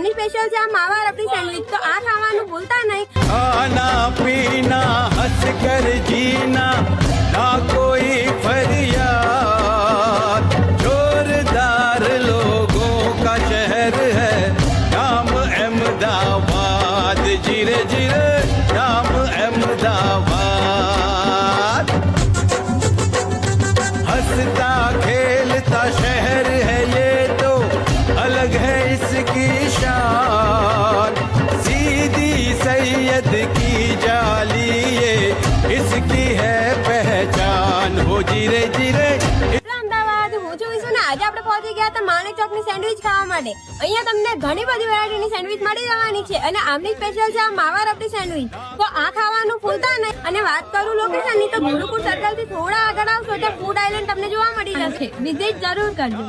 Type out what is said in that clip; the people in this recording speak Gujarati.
स्पेशल છે આ માવા રબડી સેન્ડવિચ, તો આ ખાવાનું ભૂલતા નહીં। खाना पीना हंस कर जीना ना कोई फरियाद, जोरदार लोगों का शहर है नाम अहमदाबाद, जीरे जीरे नाम अहमदाबाद, हंसता खेलता शहर है ये तो अलग है इसकी शान, सीधी सैयद की जाली ये इसकी है पहचान, हो जीरे जीरे। અમદાવાદ હું છું વિશુ ને આજે આપણે પહોંચી ગયા હતા માણેક ચોકની સેન્ડવિચ ખાવા માટે। અહીંયા તમને ઘણી બધી વેરાયટીની સેન્ડવિચ મળી જવાની છે અને આમની સ્પેશિયલ છે આ માવા રબડી સેન્ડવિચ, તો આ ખાવાનું ભૂલતા નહીં। અને વાત કરું લોકેશનની તો ગુરુકુળ સર્કલથી થોડા આગળ આવશો એટલે ફૂડ આઇલેન્ડ તમને જોવા મળી જશે, વિઝિટ જરૂર કરજો।